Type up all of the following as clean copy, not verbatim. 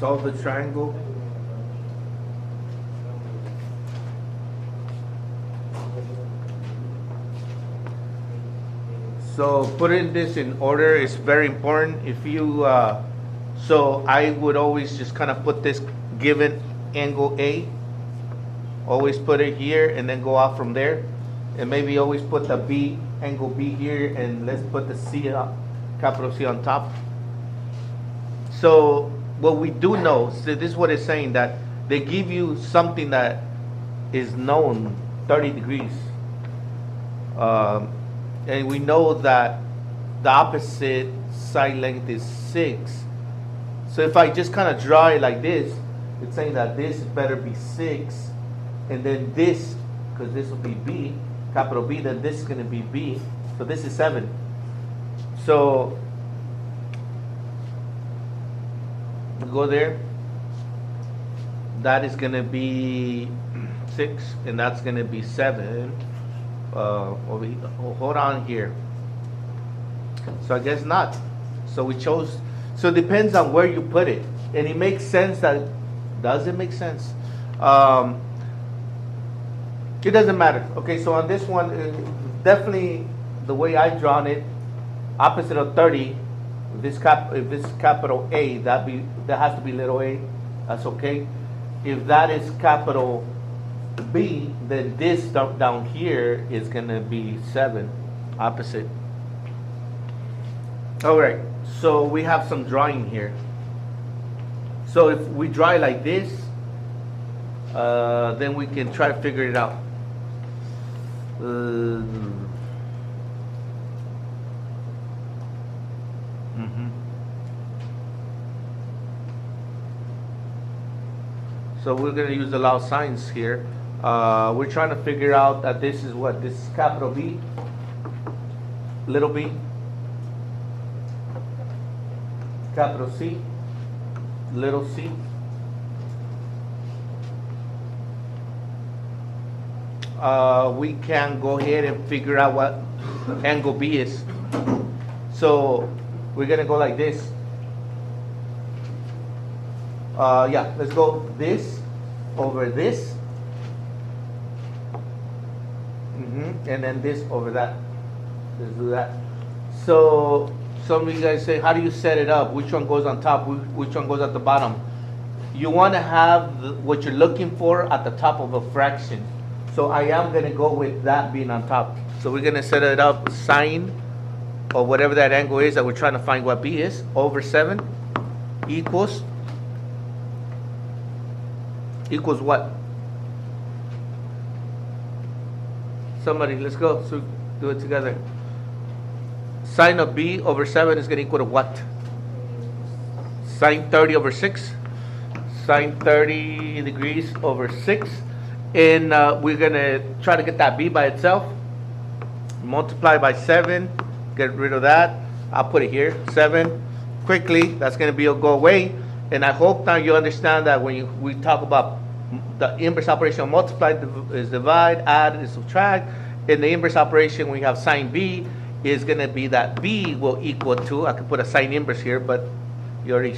solve the triangle. So putting this in order is very important. If you, so I would always just kind of put this given angle A, always put it here and then go out from there. And maybe always put the B, angle B here, and let's put the C, capital C on top. So what we do know, so this is what it's saying, that they give you something that is known, 30 degrees. And we know that the opposite side length is 6. So if I just kind of draw it like this, it's saying that this better be 6, and then this, because this will be B, capital B, then this is going to be B. So this is 7. So go there. That is going to be 6, and that's going to be 7. Hold on here. So I guess not. So we chose. So it depends on where you put it, and it makes sense. That does it make sense? It doesn't matter. Okay. So on this one, definitely the way I drawn it, opposite of 30. If this capital A, that has to be little a. That's okay. If that is capital B, then this down here is going to be 7, opposite. All right, so we have some drawing here. So if we draw it like this, then we can try to figure it out. So we're going to use the law of sines here. We're trying to figure out that this is what? This is capital B, little b, capital C, little c. We can go ahead and figure out what angle B is. So we're going to go like this. Yeah, let's go this over this. And then this over that. Let's do that. So some of you guys say, how do you set it up? Which one goes on top? Which one goes at the bottom? You want to have what you're looking for at the top of a fraction. So I am going to go with that being on top. So we're going to set it up sine, or whatever that angle is that we're trying to find what B is, over 7 equals what? Somebody, let's go. So do it together. Sine of B over 7 is going to equal to what? Sine 30 over 6. Sine 30 degrees over 6. And we're going to try to get that B by itself. Multiply by 7. Get rid of that. I'll put it here. 7. Quickly, that's going to go away. And I hope now you understand that when we talk about the inverse operation of multiply is divide, add is subtract. In the inverse operation, we have sine B is going to be that B will equal to, I can put a sine inverse here, but you already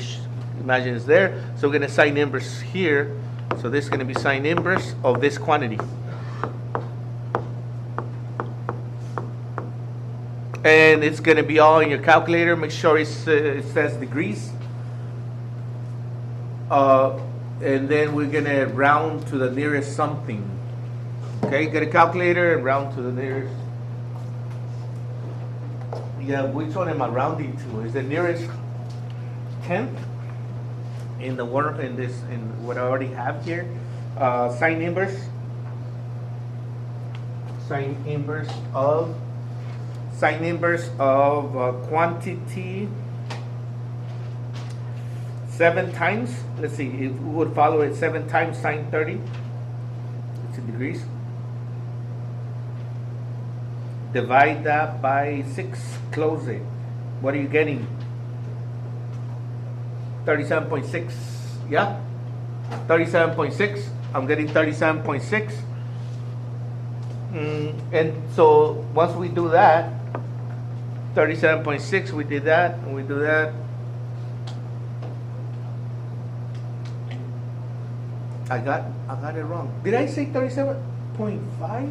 imagine it's there. So we're going to sine inverse here. So this is going to be sine inverse of this quantity. And it's going to be all in your calculator. Make sure it says degrees. And then we're going to round to the nearest something. Okay, get a calculator and round to the nearest. Yeah, which one am I rounding to? Is the nearest 10th in the one in what I already have here? Sine inverse. Sine inverse of quantity 7 times. Let's see, if we would follow it 7 times sine 30. It's in degrees. Divide that by 6. Close it. What are you getting? 37.6. Yeah? 37.6. I'm getting 37.6. And so once we do that, 37.6, we did that, and we do that. I got it wrong. Did I say 37.5?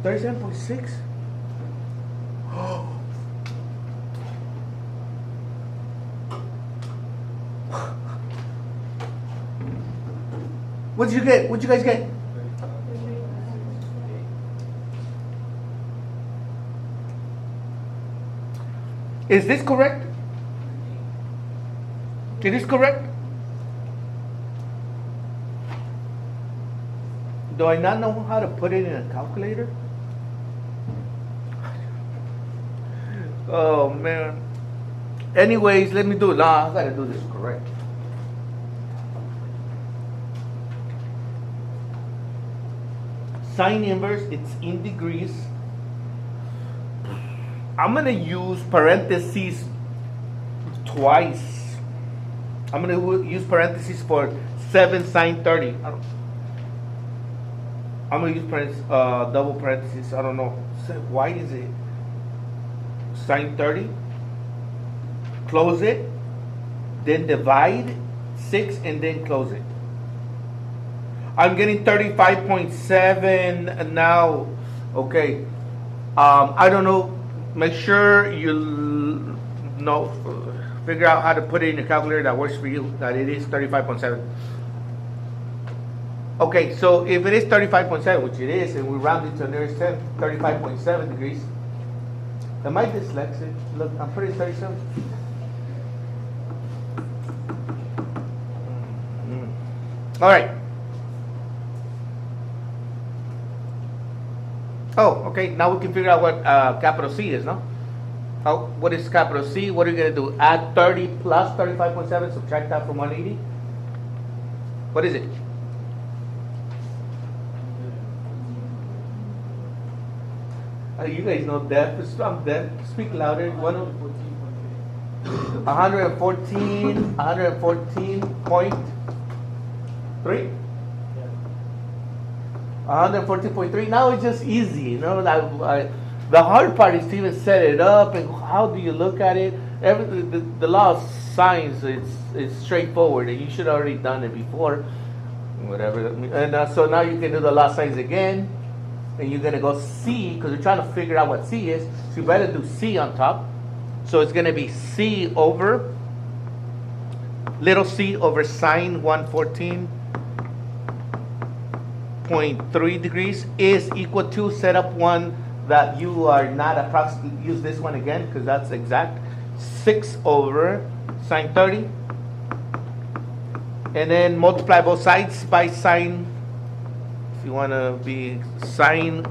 37.6? Oh. What did you get? What did you guys get? Is this correct? It is correct? Do I not know how to put it in a calculator? Oh man. Anyways, let me do it. Nah, I gotta do this correct. Sine inverse, it's in degrees. I'm gonna use parentheses twice. I'm gonna use parentheses for 7 sine 30. I'm gonna use double parentheses. I don't know. So why is it sine 30? Close it, then divide 6, and then close it. I'm getting 35.7 now. Okay. I don't know. Make sure you know, figure out how to put it in a calculator that works for you, that it is 35.7. Okay, so if it is 35.7, which it is, and we round it to the nearest 10, 35.7 degrees. Am I dyslexic? Look, I'm pretty 37. All right. Oh, okay. Now we can figure out what capital C is, no? What is capital C? What are you going to do? Add 30 plus 35.7, subtract that from 180? What is it? You guys know deaf. I'm deaf. Speak louder. 114.3? 114.3. Now it's just easy, you know. The hard part is to even set it up and how do you look at it. The law of sines, it's straightforward, and you should have already done it before. Whatever. And so now you can do the law of sines again, and you're gonna go C because we're trying to figure out what C is. So you better do C on top. So it's gonna be C over little c over sine 114.3 degrees is equal to, set up one that you are not approximately, use this one again because that's exact, 6 over sine 30, and then multiply both sides by sine, if you want to be sine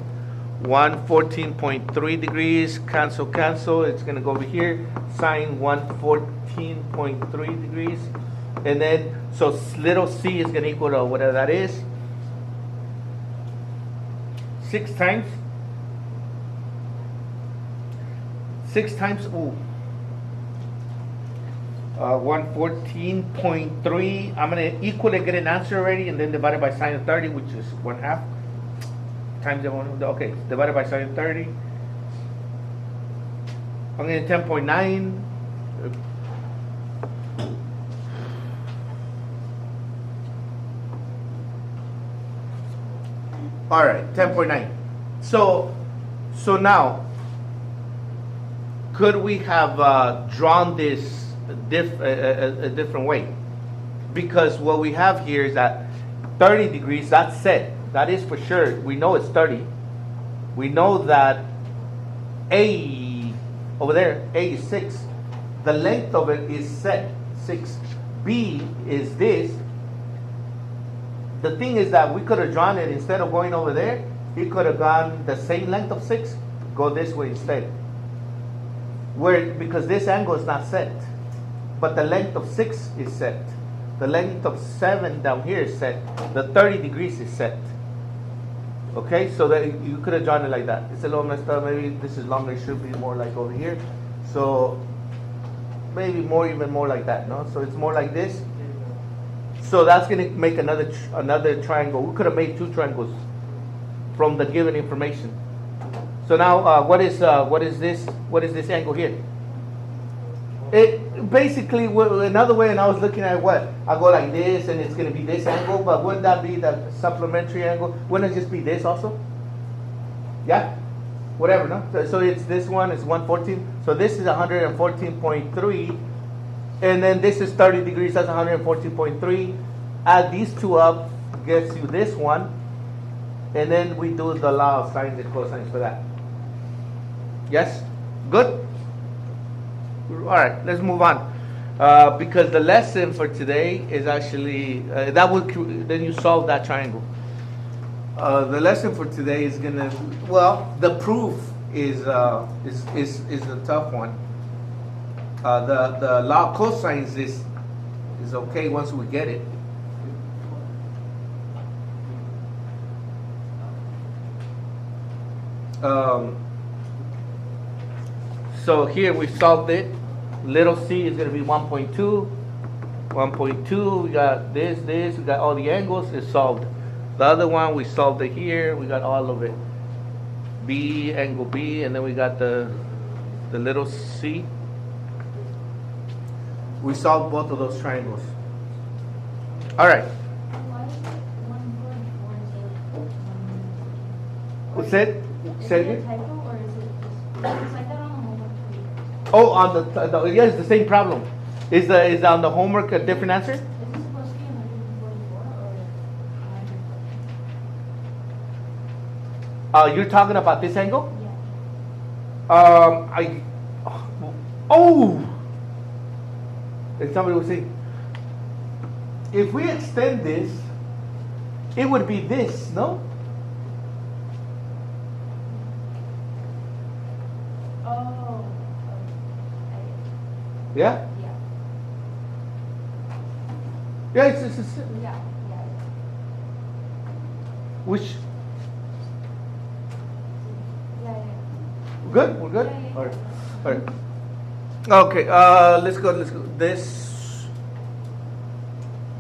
114.3 degrees, cancel, it's going to go over here, sine 114.3 degrees, and then so little c is going to equal to whatever that is, 6 times 114.3. I'm going to equal it, get an answer already, and then divide it by sine of 30, which is 1/2 times the one. Okay, divided by sine of 30. I'm getting 10.9. All right, 10.9. So now, could we have drawn this a different way? Because what we have here is that 30 degrees, that's set. That is for sure. We know it's 30. We know that A, over there, A is 6. The length of it is set, 6. B is this. The thing is that we could have drawn it, instead of going over there, it could have gone the same length of 6, go this way instead. Because this angle is not set, but the length of 6 is set. The length of 7 down here is set. The 30 degrees is set. Okay, so that you could have drawn it like that. It's a little messed up. Maybe this is longer. It should be more like over here. So maybe even more like that. No, so it's more like this. So that's going to make another triangle. We could have made 2 triangles from the given information. So now, what is this? What is this angle here? It basically, another way, and I was looking at what I go like this, and it's going to be this angle, but wouldn't that be the supplementary angle? Wouldn't it just be this also? Yeah, whatever, no. So it's this one is 114. So this is 114.3, and then this is 30 degrees. That's 114.3. Add these two up, gets you this one, and then we do the law of sines and cosines for that. Yes, good. All right, let's move on. Because the lesson for today is actually that will then you solve that triangle. The lesson for today is gonna the proof is a tough one. The law of cosines is okay once we get it. So here we solved it. Little c is going to be 1.2. 1.2, we got this, we got all the angles, it's solved. The other one, we solved it here, we got all of it. B, angle B, and then we got the little c. We solved both of those triangles. All right. What's it? Say it again? Oh, on the yeah, it's the same problem. Is on the homework a different answer? Is this supposed to be 144 or You're talking about this angle? Yeah. And somebody will say, if we extend this, it would be this, no? Oh. Yeah? Yeah. Yeah, it's Yeah. which Yeah. good? We're good? Yeah. All right. All right. Okay, let's go. This.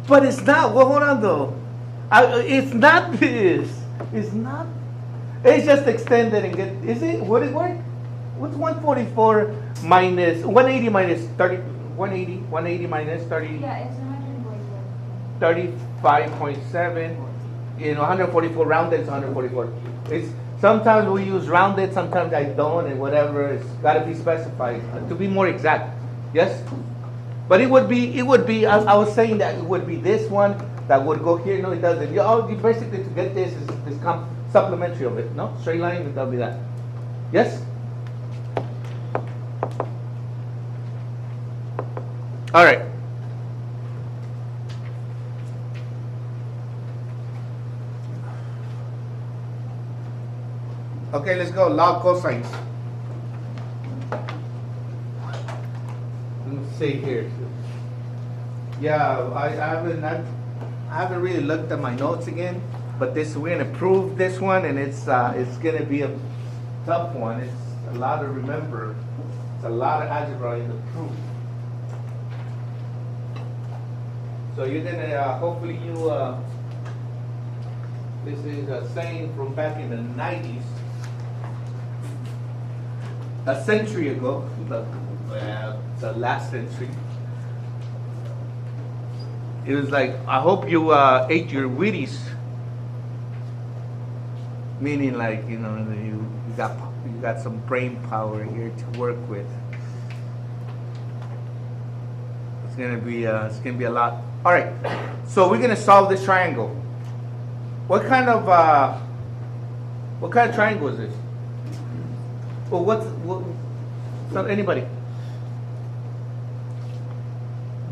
But it's not. Well, hold on though. It's not this. It's not. It's just extended and get. Is it? Would it work? What's 144 minus 180 minus 30? 180 minus 30. Yeah, it's 144. 35.7. 144 rounded is 144. It's sometimes we use rounded, sometimes I don't, and whatever. It's got to be specified to be more exact. Yes, but it would be. I was saying that it would be this one that would go here. No, it doesn't. You basically to get this is supplementary of it. No, straight line. That'll be that. Yes. All right. Okay, let's go. Law of cosines. Let me see here. Yeah, I haven't really looked at my notes again, but we're gonna prove this one, and it's gonna be a tough one. It's a lot to remember. It's a lot of algebra in the proof. So you're gonna hopefully this is a saying from back in the 90s. A century ago, the last century. It was like, I hope you ate your Wheaties. Meaning like, you got some brain power here to work with. It's gonna be a lot. All right, so we're gonna solve this triangle. What kind of triangle is this? Well, so anybody?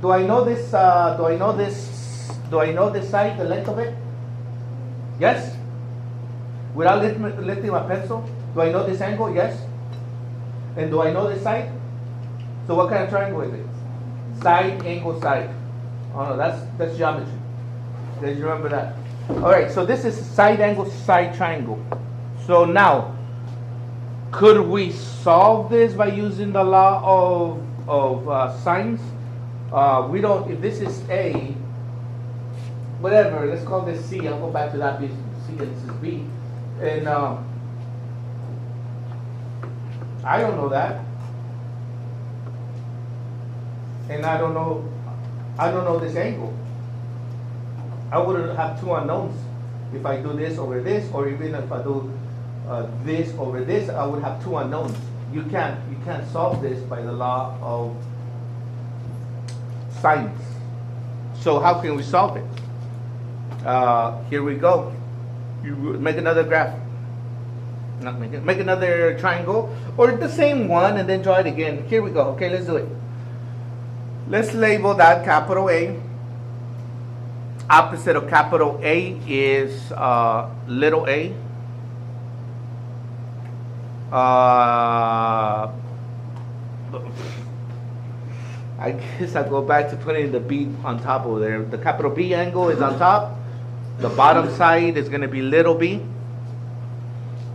Do I know this? Do I know this side, the length of it? Yes. Without lifting my pencil, do I know this angle? Yes. And do I know this side? So what kind of triangle is it? Side, angle, side. Oh no, that's geometry. Did you remember that? All right. So this is side angle, side triangle. So now, could we solve this by using the law of sines? We don't. If this is A, whatever. Let's call this C. I'll go back to that. C and this is B. And I don't know that. and I don't know this angle. I would have two unknowns. If I do this over this, or even if I do this over this, I would have two unknowns. You can't solve this by the law of sines. So how can we solve it? Here we go. You make another graph. Make another triangle, or the same one, and then draw it again. Here we go. Okay, let's do it. Let's label that capital A. Opposite of capital A is little a. I guess I'll go back to putting the B on top over there. The capital B angle is on top. The bottom side is going to be little b.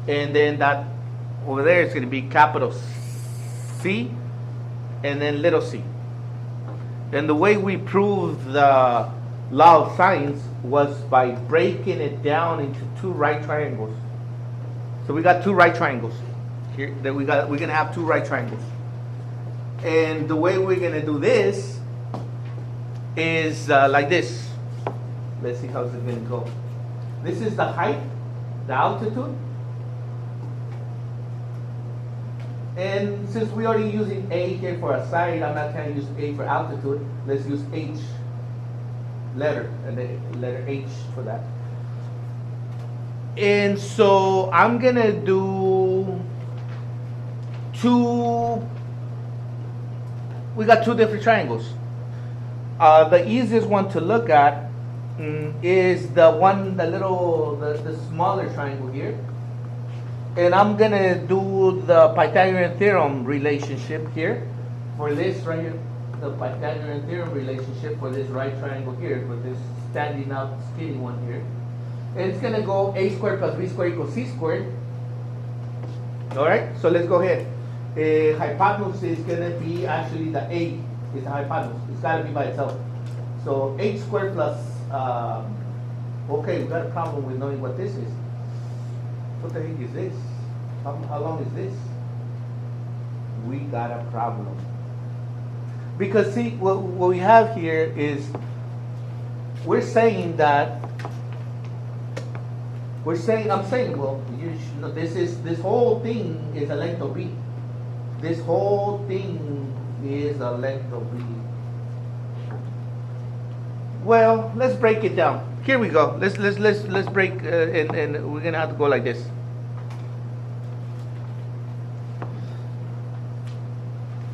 And then that over there is going to be capital C and then little c. And the way we proved the law of sines was by breaking it down into two right triangles. So we got two right triangles here. That we're gonna have two right triangles. And the way we're gonna do this is like this. Let's see how's it gonna go. This is the height, the altitude. And since we're already using A here for a side, I'm not going to use A for altitude. Let's use H letter, and the letter H for that. And so I'm going to do we got two different triangles. The easiest one to look at is the smaller triangle here. And I'm going to do the Pythagorean theorem relationship here for this right here. The Pythagorean theorem relationship for this right triangle here, for this standing out skinny one here. And it's going to go a squared plus b squared equals c squared. All right, so let's go ahead. Hypotenuse is going to be actually the a is the hypotenuse. It's got to be by itself. So h squared plus, okay, we've got a problem with knowing what this is. What the heck is this? How long is this? We got a problem. Because see, what we have here is I'm saying, well, you should know, this whole thing is a length of b. This whole thing is a length of b. Well, let's break it down. Here we go. Let's break, and we're gonna have to go like this.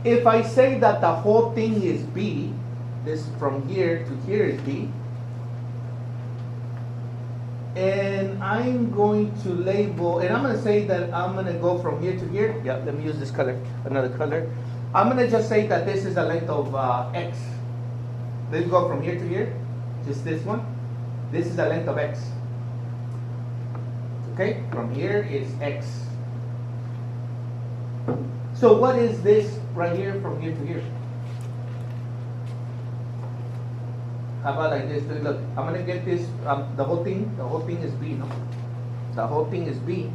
If I say that the whole thing is b, this from here to here is b, and I'm going to label, and I'm going to say that I'm going to go from here to here. Yeah, let me use this color, another color. I'm going to just say that this is a length of x. Let's go from here to here, just this one. This is the length of x. Okay, from here is x. So what is this right here from here to here? How about like this? Look, I'm going to get this, the whole thing is b, no? The whole thing is b.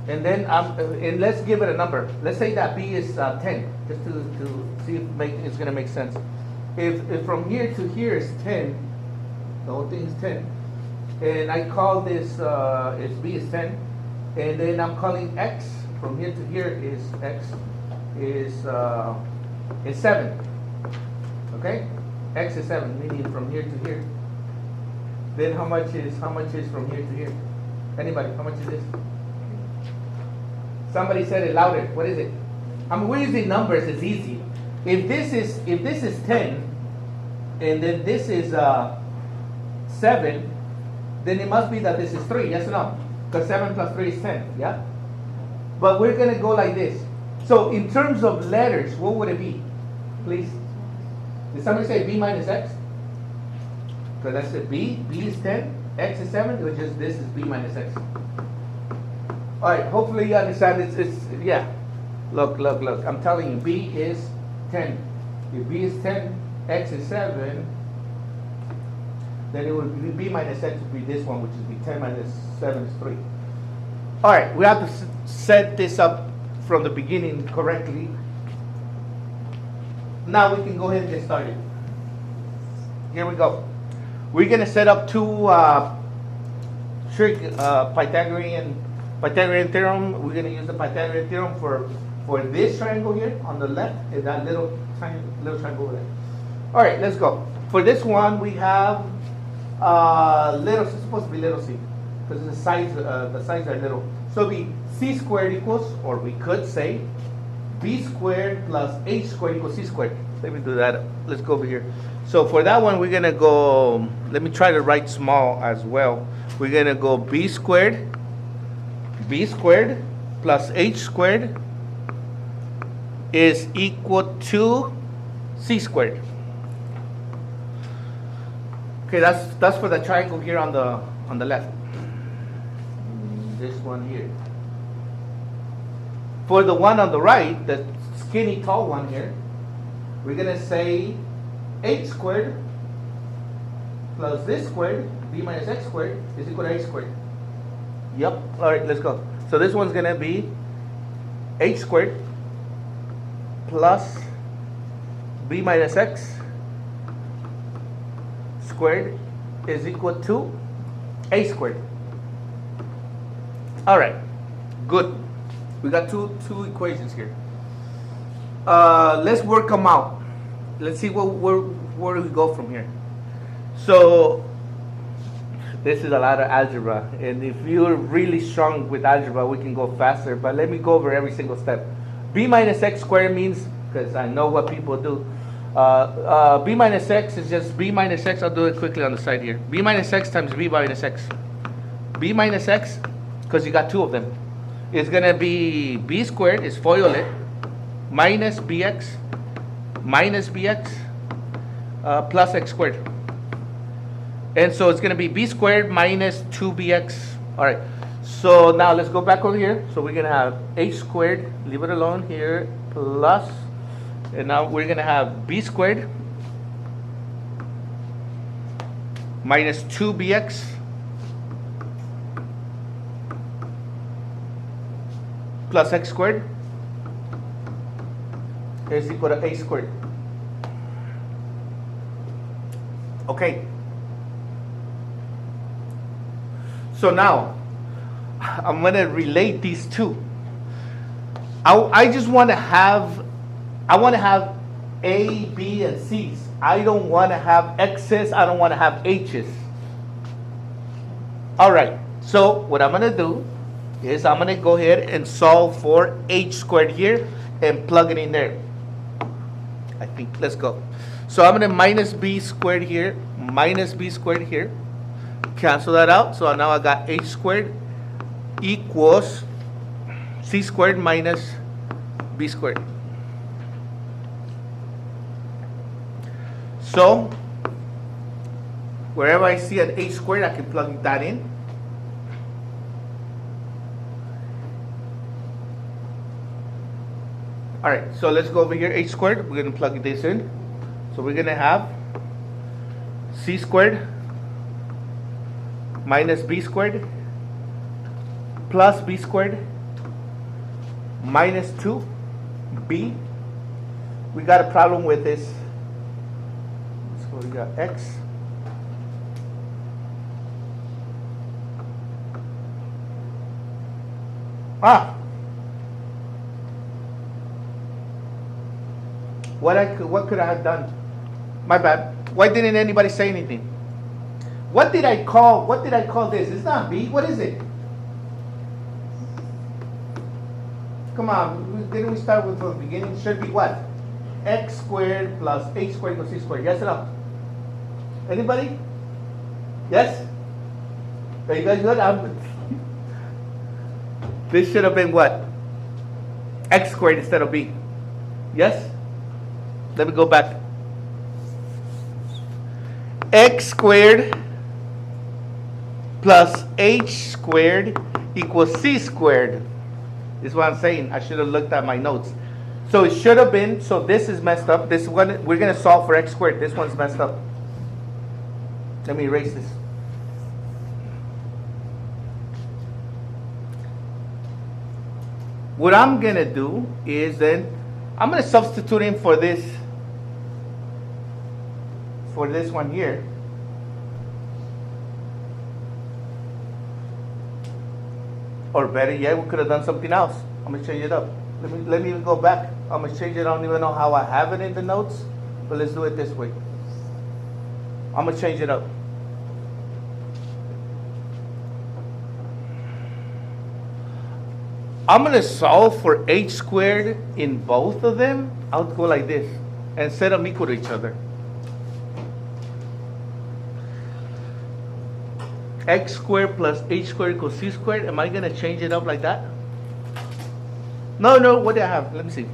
And then, and let's give it a number. Let's say that b is 10, just to see if it's going to make sense. If from here to here is 10, the whole thing is 10, and I call this, b is 10, and then I'm calling x, from here to here is x, is 7. Okay? X is 7, meaning from here to here. Then how much is from here to here? Anybody, how much is this? Somebody said it louder. What is it? We're using numbers, it's easy. If this is 10, and then this is 7, then it must be that this is 3, yes or no? Because 7 plus 3 is 10, yeah? But we're going to go like this. So in terms of letters, what would it be? Please. Did somebody say b minus x? Because I said b is 10, x is 7, which is this is b minus x. All right, hopefully you understand it's yeah. Look, I'm telling you, b is 10. If b is 10, x is 7, then it would be b minus x would be this one, which would be 10 minus 7 is 3. All right, we have to set this up from the beginning correctly. Now we can go ahead and get started. Here we go. We're going to set up two Pythagorean theorem. We're going to use the Pythagorean theorem for this triangle here on the left and that little triangle over there. All right, let's go. For this one, we have it's supposed to be little c because the sides are little. So it'll be c squared equals, or we could say b squared plus h squared equals c squared. Let me do that. Let's go over here. So for that one, we're going to go, let me try to write small as well. We're going to go b squared plus h squared is equal to c squared. Okay, that's for the triangle here on the left. This one here. For the one on the right, the skinny tall one here, we're going to say h squared plus this squared, b minus x squared, is equal to h squared. Yep. All right, let's go. So this one's going to be h squared plus b minus x squared is equal to a squared. All right, good. We got two equations here. Let's work them out. Let's see where do we go from here. So this is a lot of algebra, and if you're really strong with algebra, we can go faster. But let me go over every single step. B minus x squared means, because I know what people do, b minus x is just b minus x. I'll do it quickly on the side here. B minus x times b minus x. B minus x, because you got two of them, is going to be b squared, is FOIL it, minus bx plus x squared. And so it's going to be b squared minus 2bx. All right. So now let's go back over here. So we're going to have h squared, leave it alone here, plus, and now we're going to have b squared minus 2bx plus x squared is equal to a squared. Okay. So now I'm going to relate these two. I just want to have A, B, and C's. I don't want to have X's. I don't want to have H's. All right. So what I'm going to do is I'm going to go ahead and solve for h squared here and plug it in there. I think, let's go. So I'm going to minus b squared here, minus b squared here. Cancel that out. So now I got h squared equals c squared minus b squared. So wherever I see an h squared, I can plug that in. All right, so let's go over here, h squared. We're going to plug this in. So we're going to have c squared minus b squared plus b squared minus 2b. We got a problem with this. So we got x what could I have done? My bad. Why didn't anybody say anything? What did I call this? It's not b. What is it? Come on, didn't we start with from the beginning? Should be what? X squared plus h squared equals c squared. Yes or no? Anybody? Yes? Are you guys good? This should have been what? X squared instead of b. Yes? Let me go back. X squared plus h squared equals c squared. This is what I'm saying. I should have looked at my notes. So it should have been, so this is messed up. This one, we're going to solve for x squared. This one's messed up. Let me erase this. What I'm going to do is then I'm going to substitute in for this one here. Or better yet, we could have done something else. I'm going to change it up. Let me even go back. I'm going to change it. I don't even know how I have it in the notes, but let's do it this way. I'm going to change it up. I'm going to solve for h squared in both of them. I'll go like this and set them equal to each other. X squared plus h squared equals c squared. Am I going to change it up like that? No, what do I have? Let me see.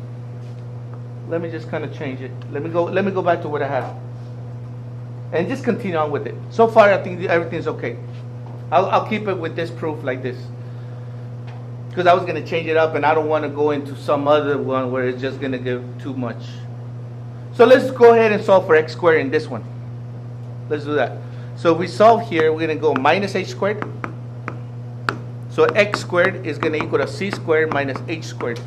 Let me just kind of change it. Let me go back to what I had. And just continue on with it. So far, I think everything's okay. I'll keep it with this proof like this. Because I was going to change it up, and I don't want to go into some other one where it's just going to give too much. So let's go ahead and solve for x squared in this one. Let's do that. So if we solve here, we're going to go minus h squared. So x squared is going to equal to c squared minus h squared.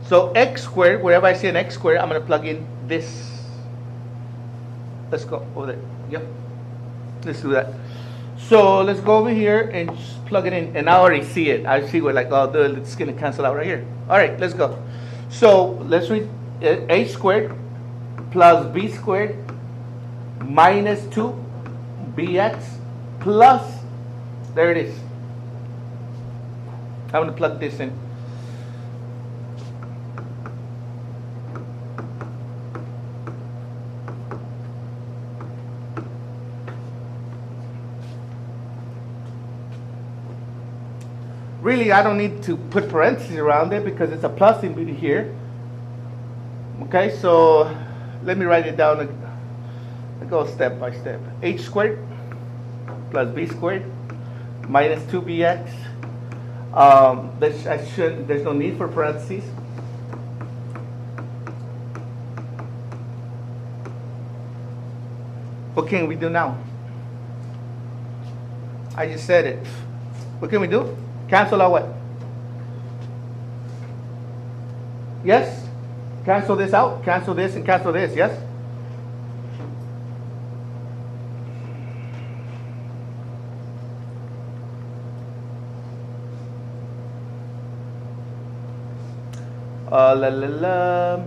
So x squared, wherever I see an x squared, I'm going to plug in this. Let's go over there. Yep. Let's do that. So let's go over here and just plug it in. And I already see it. I see we're like, oh, dude, it's going to cancel out right here. All right, let's go. So let's read h squared plus b squared minus 2bx plus, there it is. I'm going to plug this in. Really, I don't need to put parentheses around it because it's a plus in here. Okay, so let me write it down. I go step by step. H squared plus b squared minus 2bx. There's no need for parentheses. What can we do now? I just said it. What can we do? Cancel out what? Yes? Cancel this out. Cancel this and cancel this. Yes? La la la.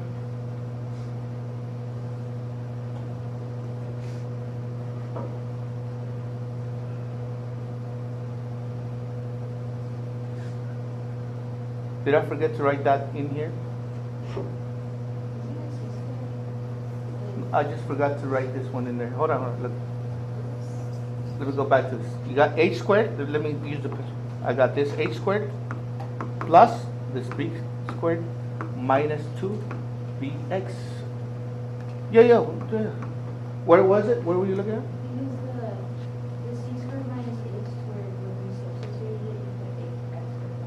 Did I forget to write that in here? I just forgot to write this one in there. Hold on. Look. Let me go back to this. You got h squared. Let me use the picture. I got this h squared plus this b squared minus 2bx. Yeah. Where was it? Where were you looking at? The c squared minus h squared will be substituted into x squared.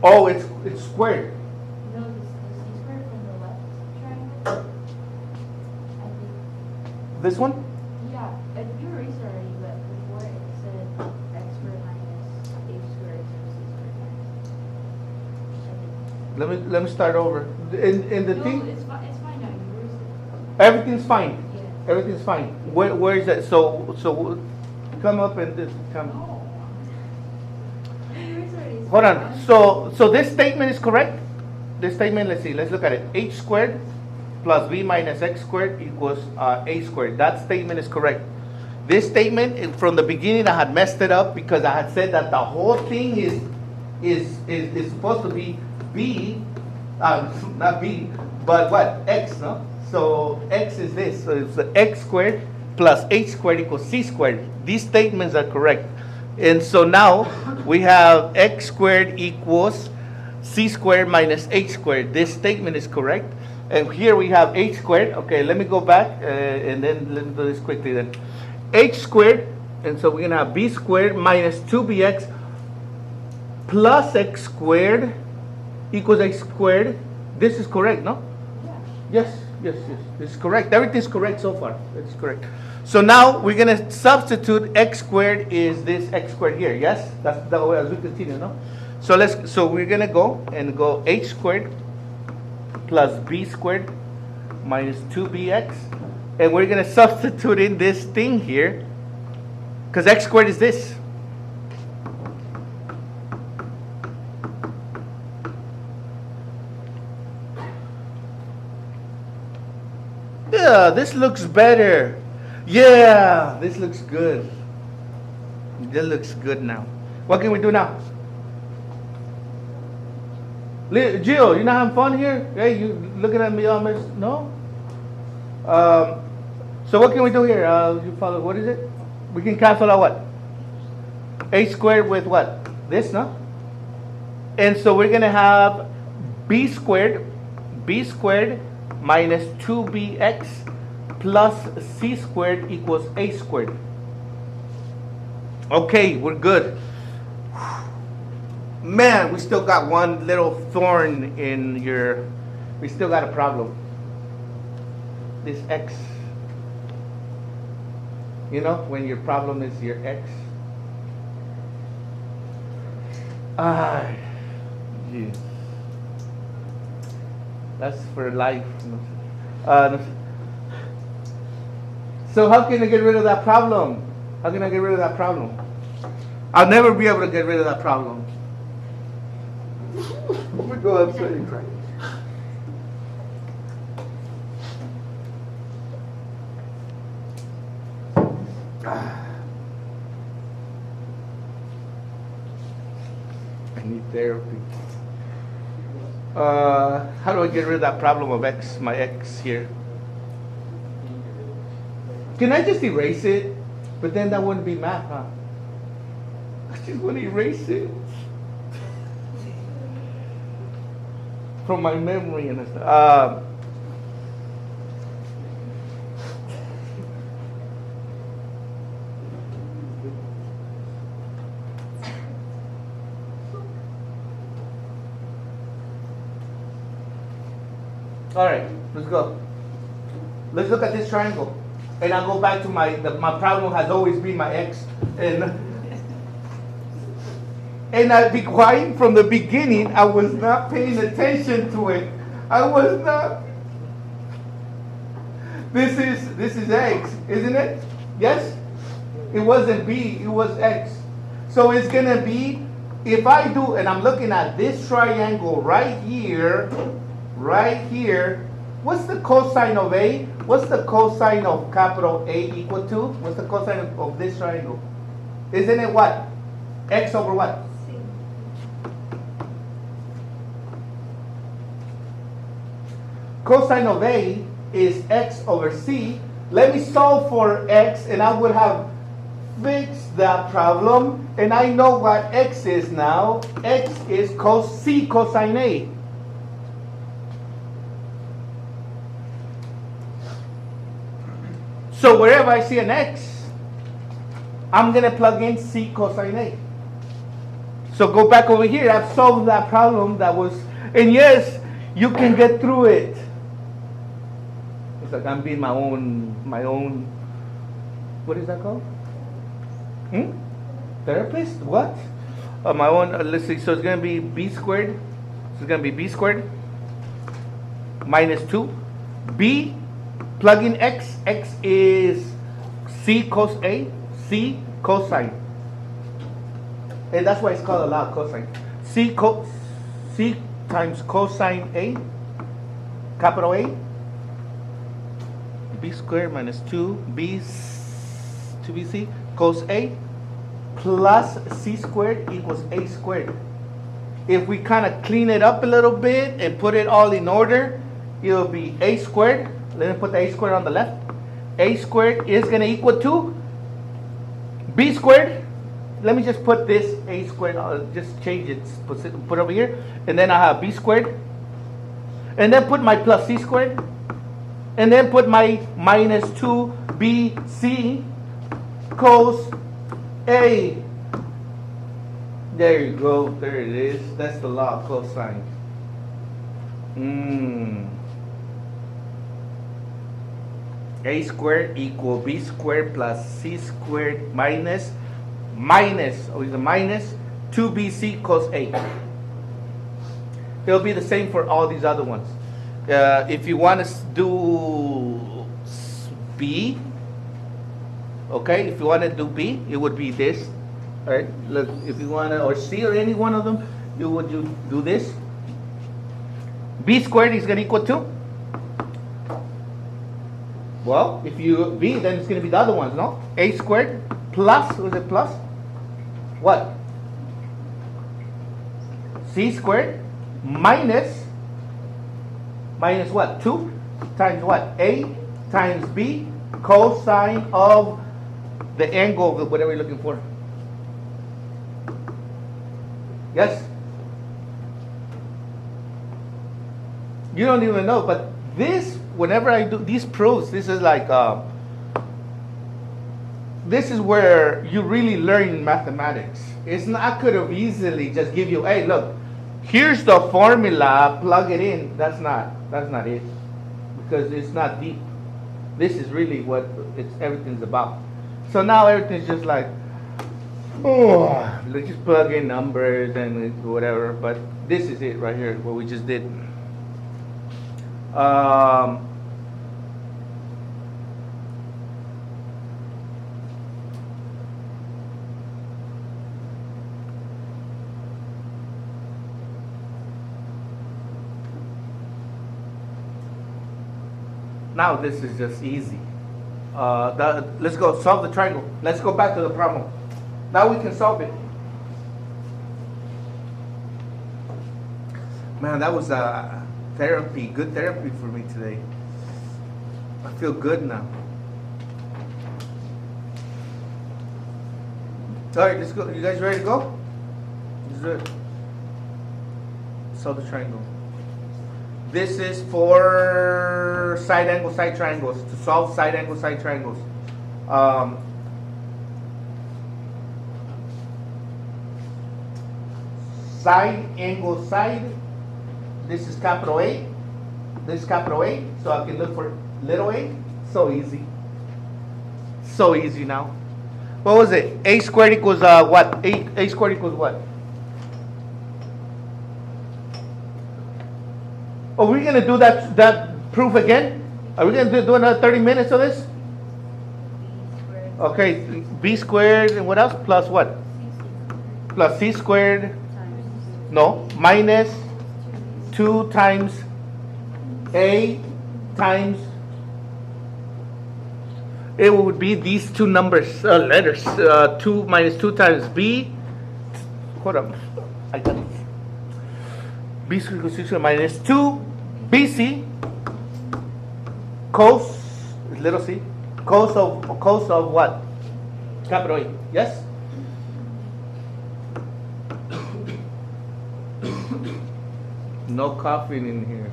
Oh, it's squared. No, the c squared from the left triangle. I think. This one? Yeah, you erased it already, but before it said x squared minus h squared so c squared minus. Let me start over. In the No, thing, it's fine now. You erased it. everything's fine. Yeah. Everything's fine. Where is that? So come up and this come. No. You erased it already. It's Hold on. fine. So this statement is correct. This statement, let's see. Let's look at it. H squared plus b minus x squared equals a squared. That statement is correct. This statement, from the beginning, I had messed it up because I had said that the whole thing is supposed to be b, not b, but what? X, no? So x is this. So it's x squared plus h squared equals c squared. These statements are correct. And so now we have x squared equals c squared minus h squared. This statement is correct. And here we have h squared. Okay, let me go back and then let me do this quickly then. H squared, and so we're going to have b squared minus 2bx plus x squared equals x squared. This is correct, no? Yeah. Yes. This is correct. Everything's correct so far. It's correct. So now we're going to substitute x squared is this x squared here. Yes? That's the way as we continue, no? So we're going to go h squared plus b squared minus 2bx. And we're going to substitute in this thing here because x squared is this. Yeah, this looks better. Yeah, this looks good. That looks good now. What can we do now? Jill, you not having fun here? Hey, you looking at me all messed? No? So what can we do here? You follow, what is it? We can cancel out what? A squared with what? This, no? And so we're going to have b squared minus 2bx plus c squared equals a squared. Okay, we're good. Man, we still got one little thorn in your, we still got a problem. This x. You know, when your problem is your x. Yeah. That's for life. So how can I get rid of that problem? How can I get rid of that problem? I'll never be able to get rid of that problem. We go outside and cry. I need therapy. How do I get rid of that problem of x, my x here? Can I just erase it? But then that wouldn't be math, huh? I just want to erase it from my memory and stuff. All right, let's go. Let's look at this triangle. And I'll go back to my problem has always been my x. And I'll be quiet from the beginning. I was not paying attention to it. I was not. This is x, isn't it? Yes? It wasn't b, it was x. So it's going to be, if I do, and I'm looking at this triangle right here, what's the cosine of A? What's the cosine of capital A equal to? What's the cosine of this triangle? Isn't it what? X over what? C. Cosine of A is X over C. Let me solve for X and I would have fixed that problem. And I know what X is now. X is C cosine A. So wherever I see an x, I'm going to plug in c cosine A. So go back over here. I've solved that problem that was, and yes, you can get through it. It's like I'm being my own, what is that called? Therapist? What? My own, let's see, so it's going to be b squared. So it's going to be b squared minus 2. B, plug in x. X is c cos A, c cosine. And that's why it's called a law of cosine. C times cosine A, capital A, b squared minus 2bc cos A plus c squared equals a squared. If we kind of clean it up a little bit and put it all in order, it'll be a squared. Let me put the a squared on the left. A squared is going to equal to b squared. Let me just put this a squared, I'll just change it, put it over here. And then I have b squared. And then put my plus c squared. And then put my minus 2bc cos A. There you go. There it is. That's the law of cosine. A squared equal B squared plus C squared minus, or the minus 2BC cos A. It'll be the same for all these other ones. If you want to do B, okay, if you want to do B, it would be this. All right, look, if you want to, or C or any one of them, you would do this. B squared is going to equal to, well, if you B, then it's going to be the other ones, no? A squared plus, was it plus? What? C squared minus what? 2 times what? A times B cosine of the angle of whatever you're looking for. Yes? You don't even know, but this, whenever I do these proofs, this is like, this is where you really learn mathematics. It's not, I could have easily just give you, hey, look, here's the formula, plug it in. That's not it, because it's not deep. This is really what everything's about. So now everything's just like, oh, let's just plug in numbers and whatever. But this is it right here, what we just did. Now this is just easy. Let's go solve the triangle. Let's go back to the problem. Now we can solve it. Man, that was therapy, good therapy for me today. I feel good now. All right, let's go. You guys ready to go? Let's do it. Solve the triangle. This is for side angle, side triangles. To solve side angle, side triangles. Side angle, side. This is capital A. This is capital A. So I can look for little a. So easy. So easy now. What was it? A squared equals what? A squared equals what? Are we going to do that proof again? Are we going to do another 30 minutes of this? Okay, B squared and what else? Plus what? Plus C squared. No, minus 2 times A times, it would be these two numbers, letters. 2 minus 2 times B. Hold up, I got it. B squared equals minus 2 BC cos, little c, cos of what? Capital A. Yes? No coughing in here.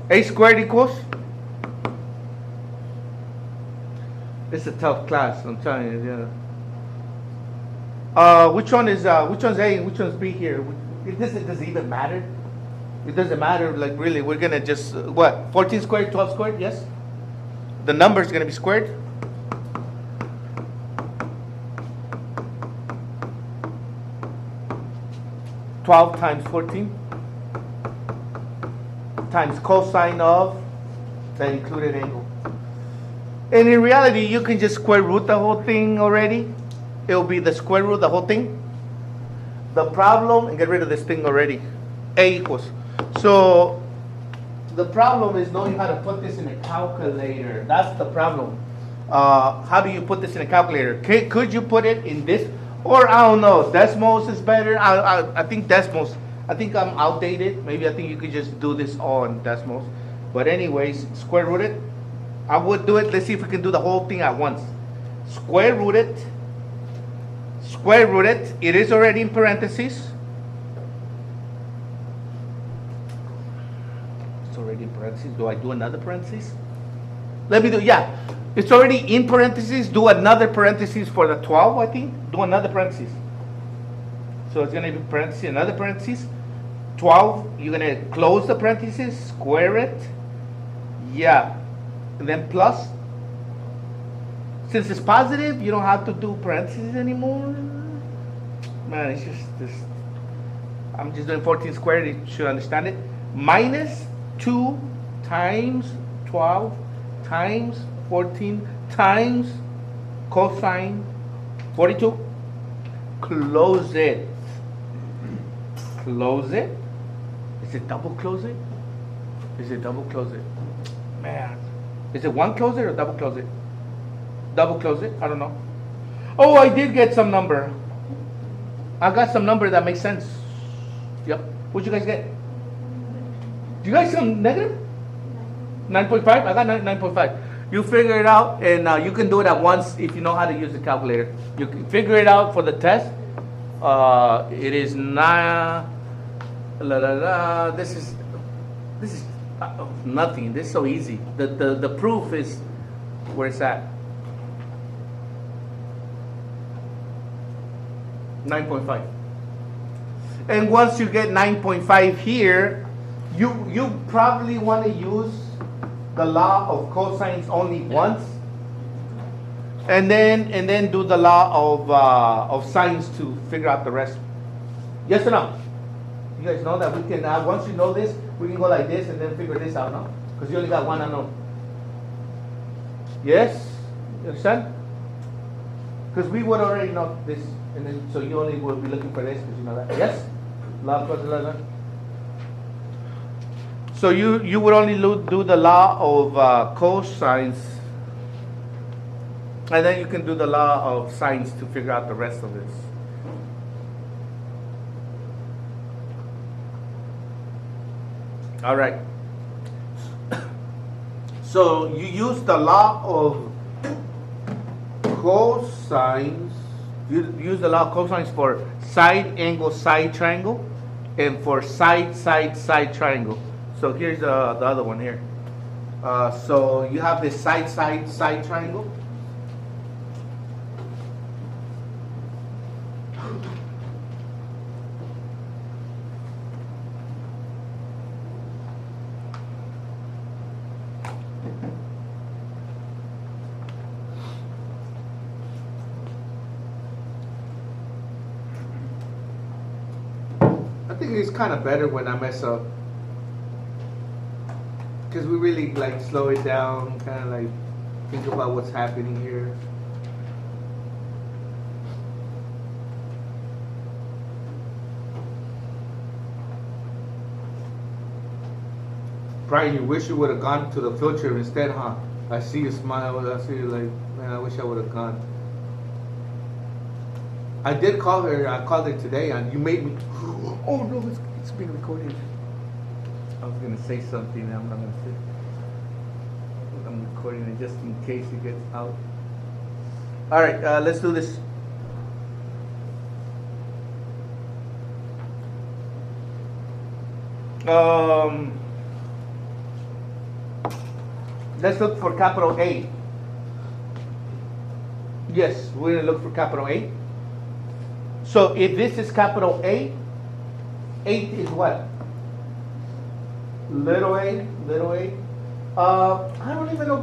A squared equals? It's a tough class, I'm telling you. Yeah. Which one's A and which one's B here? Does it even matter? It doesn't matter, like really. We're gonna just what? 14 squared, 12 squared? Yes. The number is gonna be squared. (12 times 14) times cosine of the included angle. And in reality, you can just square root the whole thing already. It will be the square root of the whole thing. The problem, and get rid of this thing already. A equals. So the problem is knowing how to put this in a calculator. That's the problem. How do you put this in a calculator? Could you put it in this? Or I don't know, Desmos is better. I think Desmos. I think I'm outdated. Maybe I think you could just do this all in Desmos. But anyways, square root it. I would do it. Let's see if we can do the whole thing at once. Square root it. Square root it. It is already in parentheses. It's already in parentheses. Do I do another parenthesis? Let me do, yeah. It's already in parentheses. Do another parenthesis for the 12, I think. Do another parenthesis. So it's going to be parenthesis, another parenthesis. 12, you're going to close the parentheses, square it. Yeah. And then plus. Since it's positive, you don't have to do parentheses anymore. Man, it's just this. I'm just doing 14 squared. You should understand it. Minus 2 times 12 times 14 times cosine 42. Close it. Close it. Is it double close it? Is it double close it? Man. Is it one close it or double close it? Double close it? I don't know. Oh, I did get some number. I got some number that makes sense. Yep. What'd you guys get? Do you guys see some negative? 9.5? I got 9.5. You figure it out, and you can do it at once if you know how to use the calculator. You can figure it out for the test. It is 9. This is nothing. This is so easy. The proof is where it's at. 9.5. And once you get 9.5 here, you probably want to use the law of cosines only once, and then do the law of sines to figure out the rest. Yes or no? You guys know that we can once you know this, we can go like this and then figure this out, no? Because you only got one unknown. Yes? You understand? Because we would already know this, and then so you only will be looking for this because you know that. Yes? Law of cosines. So you would only do the law of cosines, and then you can do the law of sines to figure out the rest of this. All right. So you use the law of cosines. You use the law of cosines for side angle side triangle, and for side side triangle. So here's the other one here. So you have this side triangle. I think it's kind of better when I mess up, because we really like slow it down, kind of like think about what's happening here. Probably you wish you would have gone to the field trip instead, huh? I see you smile, I see you like, man, I wish I would have gone. I did call her, I called her today, and you made me, oh no, it's being recorded. I was going to say something, I'm not going to say. I'm recording it just in case it gets out. All right, let's do this. Let's look for capital A. Yes, we're going to look for capital A. So if this is capital A, 8 is what? Little a. I don't even know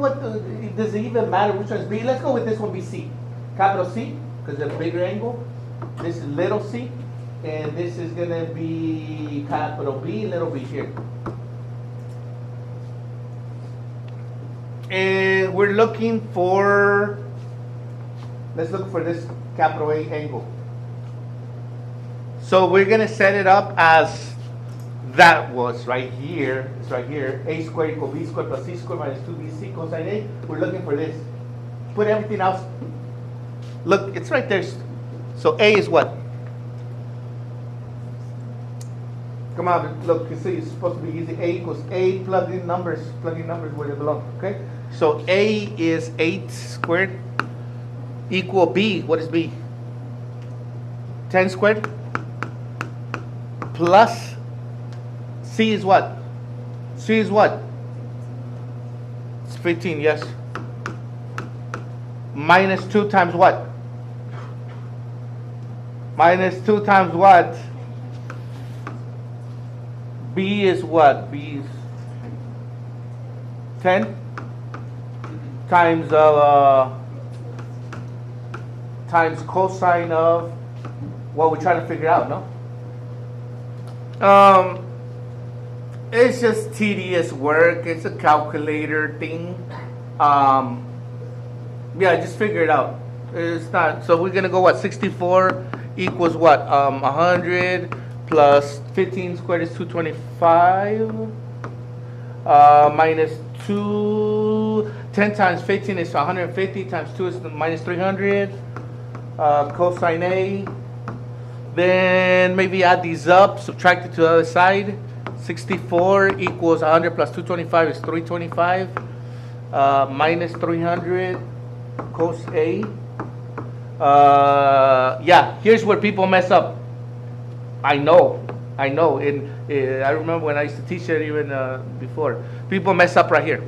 does it even matter which one is B? Let's go with this one, be C. Capital C, because it's a bigger angle. This is little c, and this is going to be capital B, little b here. And we're looking for, let's look for this capital A angle. So we're going to set it up as that was right here. It's right here. A squared equals b squared plus c squared minus 2bc cosine A. We're looking for this. Put everything else. Look, it's right there. So A is what? Come on, look, you see it's supposed to be easy. A equals A, plug in numbers where they belong. Okay? So A is 8 squared equal B. What is B? 10 squared. Plus C is what? C is what? It's 15, yes. Minus 2 times what? Minus 2 times what? B is what? B is 10 times times cosine of what we're trying to figure out, no? It's just tedious work. It's a calculator thing. Yeah, just figure it out. It's not. So we're gonna go what? 64 equals what? 100 plus 15 squared is 225. Minus 2. 10 times 15 is 150. Times 2 is minus 300. Cosine A. Then maybe add these up. Subtract it to the other side. 64 equals 100 plus 225 is 325. Minus 300 cos A. Yeah, here's where people mess up. I know. And I remember when I used to teach it even before. People mess up right here.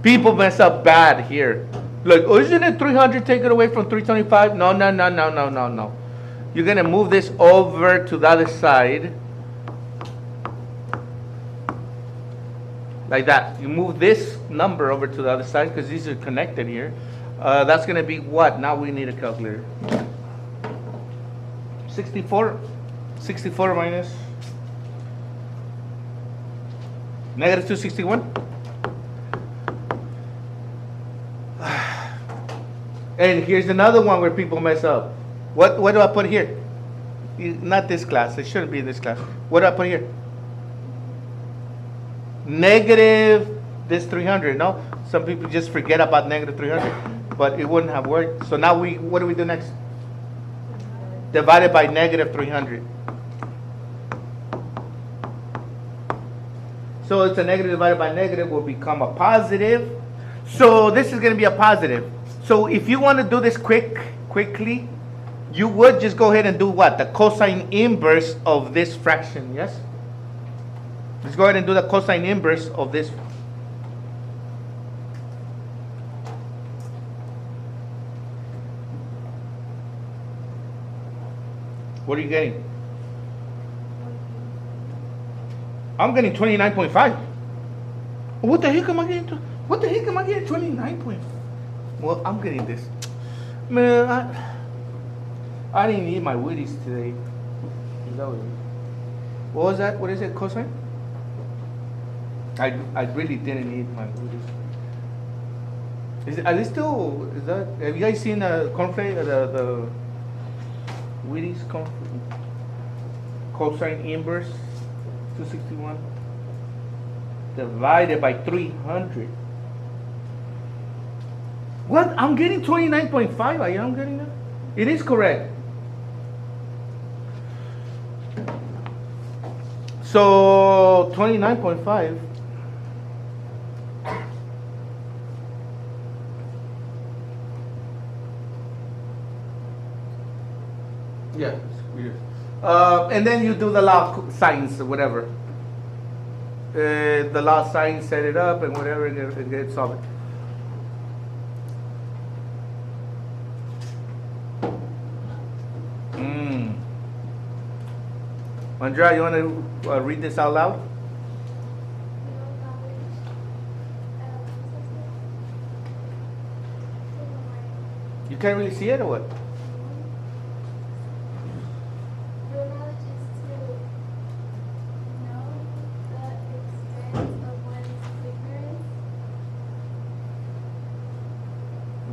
People mess up bad here. Like, oh, isn't it 300 taken away from 325? No. You're going to move this over to the other side. Like that. You move this number over to the other side because these are connected here. That's going to be what? Now we need a calculator. 64 minus negative 261. And here's another one where people mess up. What do I put here? Not this class. It shouldn't be in this class. What do I put here? Negative this 300. No? Some people just forget about negative 300. But it wouldn't have worked. So now what do we do next? Divided by negative 300. So it's a negative divided by negative will become a positive. So this is going to be a positive. So if you want to do this quickly, you would just go ahead and do what? The cosine inverse of this fraction, yes? Let's go ahead and do the cosine inverse of this. What are you getting? I'm getting 29.5. What the heck am I getting? What the heck am I getting 29.5? Well, I'm getting this. Man, I didn't eat my Wheaties today. What was that? What is it? Cosine? I really didn't eat my Wheaties. Are they still? Is that? Have you guys seen the cornflake? The Wheaties cosine inverse 261 divided by 300. What? I'm getting 29.5. I am getting that. It is correct. So 29.5. Yeah. And then you do the law of sines or whatever. The law of sines, set it up and whatever, and get it solved. Andrea, you want to read this out loud? You can't really see it or what?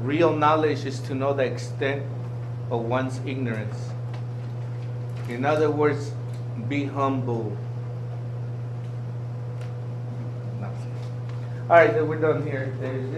Real knowledge is to know the extent of one's ignorance. Real knowledge is to know the extent of one's ignorance. In other words, be humble. All right, then we're done here. There's